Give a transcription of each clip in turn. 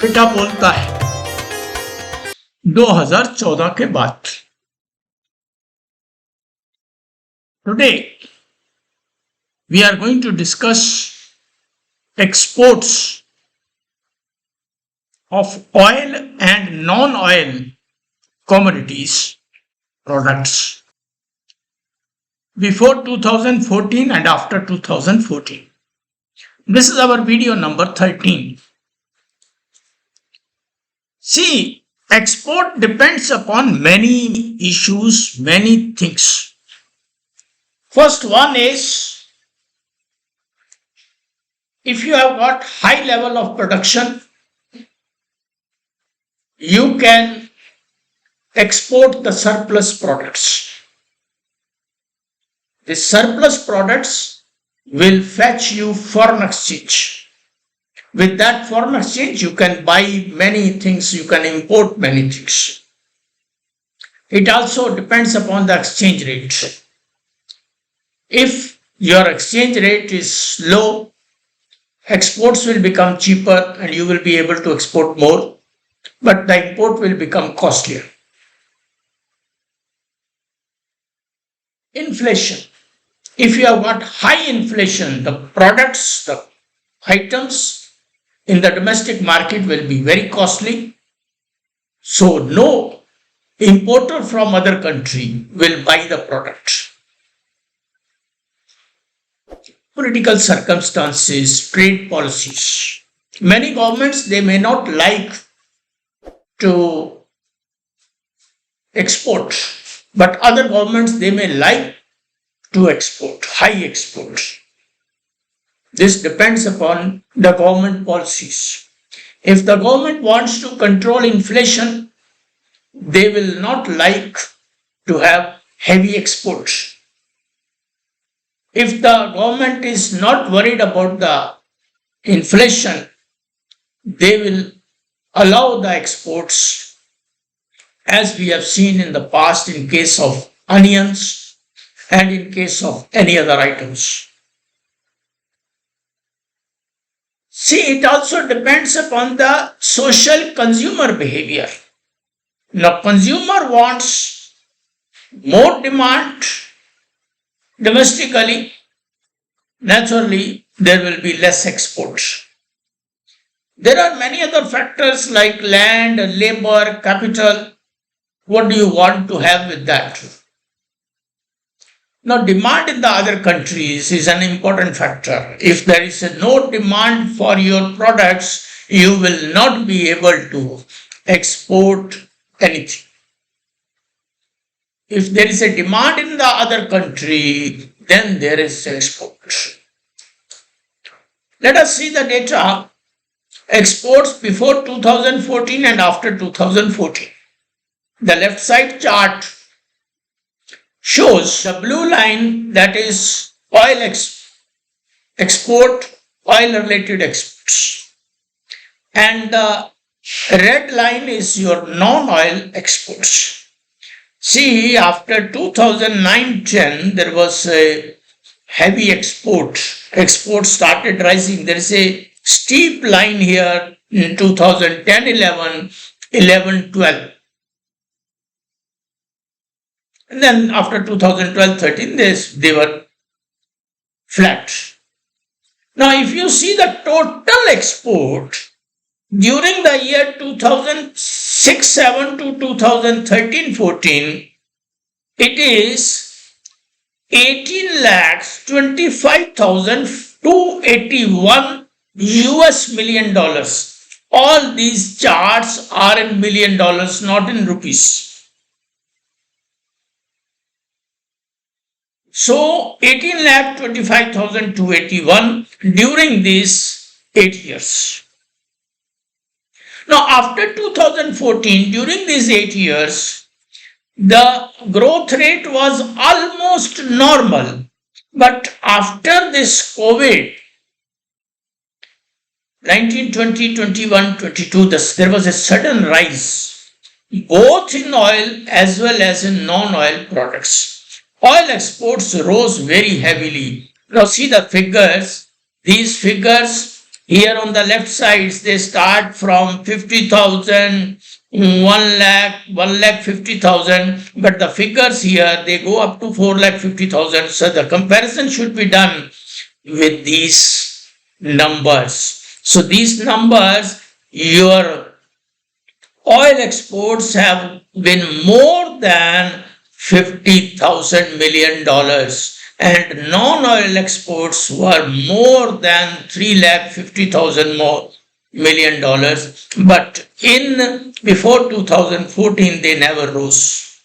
Capita बोलता है 2014 के बाद। Today we are going to discuss exports of oil and non-oil commodities products before 2014 and after 2014. This is our video number 13. See, export depends upon many issues, many things. First one is, if you have got high level of production, you can export the surplus products. The surplus products will fetch you foreign exchange. With that foreign exchange, you can buy many things, you can import many things. It also depends upon the exchange rate. If your exchange rate is low, exports will become cheaper and you will be able to export more, but the import will become costlier. Inflation. If you have got high inflation, the products, the items in the domestic market will be very costly. So no importer from other country will buy the product. Political circumstances, trade policies. Many governments, they may not like to export, but other governments, they may like to export, high export. This depends upon the government policies. If the government wants to control inflation, they will not like to have heavy exports. If the government is not worried about the inflation, they will allow the exports, as we have seen in the past in case of onions and in case of any other items. See, it also depends upon the social consumer behavior. Now, consumer wants more demand domestically. Naturally, there will be less exports. There are many other factors like land, labor, capital. What do you want to have with that? Now, demand in the other countries is an important factor. If there is no demand for your products, you will not be able to export anything. If there is a demand in the other country, then there is export. Let us see the data. Exports before 2014 and after 2014. The left side chart shows the blue line, that is oil export, oil related exports. And the red line is your non-oil exports. See, after 2009-10, there was a heavy export. Export started rising. There is a steep line here in 2010-11, 11-12. And then after 2012-13, they were flat. Now, if you see the total export during the year 2006-7 to 2013-14, it is 18,25,281 US million dollars. All these charts are in million dollars, not in rupees. So 18,25,281 during these 8 years. Now after 2014, during these 8 years, the growth rate was almost normal. But after this COVID, 19, 20, 21, 22, there was a sudden rise, both in oil as well as in non-oil products. Oil exports rose very heavily. Now see the figures. These figures Here on the left sides, they start from 50,000, 1 lakh, 1,50,000, but the figures here, they go up to 4,50,000. So the comparison should be done with these numbers. So these numbers, your oil exports have been more than $50,000 million, and non-oil exports were more than $350,000 million. But before 2014, they never rose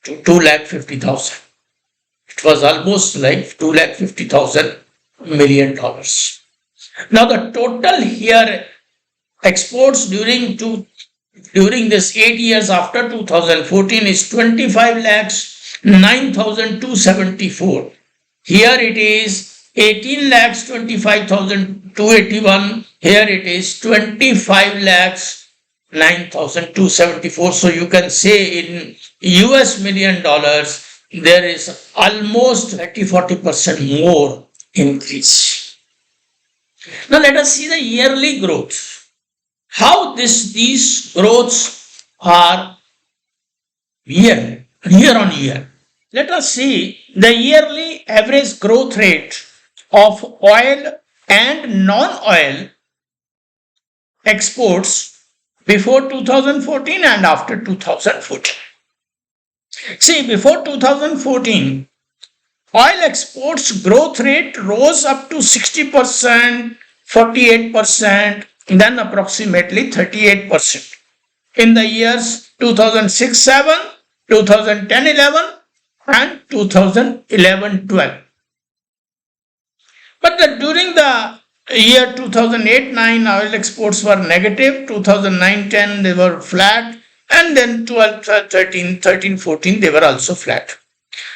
to 250,000. It was almost like $250,000 million. Now the total here exports during this 8 years after 2014 is 25,09,274. Here it is 18,25,281. Here it is 25,09,274. So you can say in US million dollars, there is almost 30-40% more increase. Now let us see the yearly growth. How these growths are year on year. Let us see the yearly average growth rate of oil and non-oil exports before 2014 and after 2014. See, before 2014, oil exports growth rate rose up to 60%, 48%, then approximately 38% in the years 2006-7, 2010-11 and 2011-12. But during the year 2008-9, oil exports were negative, 2009-10 they were flat, and then 12-13-14 they were also flat.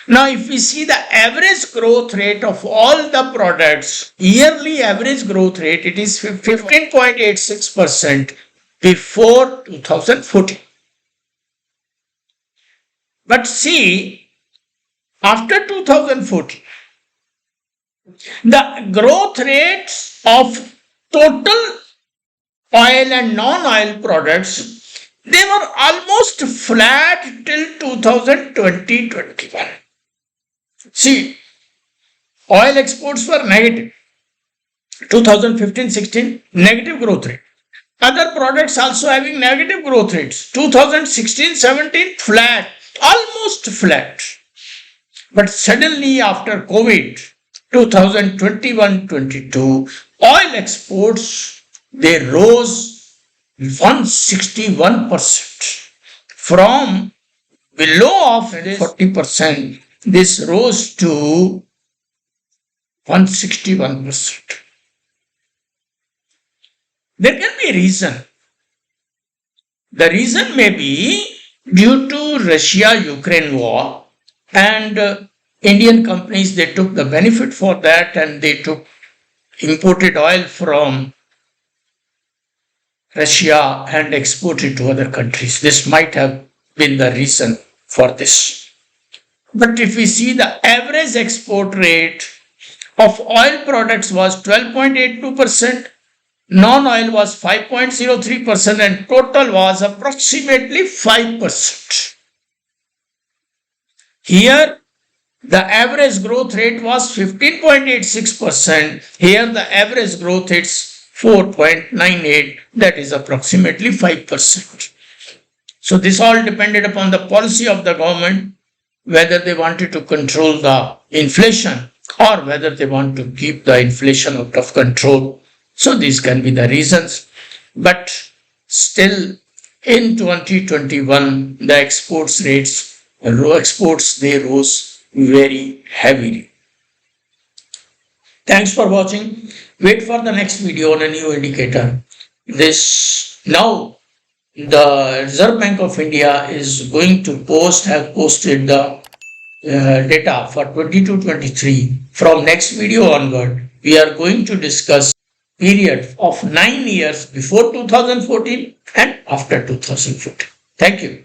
Now, if we see the average growth rate of all the products, yearly average growth rate, it is 15.86% before 2014. But see, after 2014, the growth rates of total oil and non-oil products, they were almost flat till 2020-21. See, oil exports were negative. 2015-16, negative growth rate. Other products also having negative growth rates. 2016-17, flat, almost flat. But suddenly after COVID, 2021-22, oil exports, they rose 161%. From below of 40%, this rose to 161%. There can be a reason. The reason may be due to Russia-Ukraine war, and Indian companies, they took the benefit for that and they imported oil from Russia and exported to other countries. This might have been the reason for this. But if we see the average export rate of oil products was 12.82%, non-oil was 5.03%, and total was approximately 5%. Here, the average growth rate was 15.86%. Here, the average growth rate is 4.98, that is approximately 5%. So this all depended upon the policy of the government, whether they wanted to control the inflation or whether they want to keep the inflation out of control. So these can be the reasons. But still in 2021, the exports they rose very heavily. Thanks for watching. Wait for the next video on a new indicator. Now the Reserve Bank of India is going to have posted the data for 22-23. From next video onward, we are going to discuss period of 9 years before 2014 and after 2014. Thank you.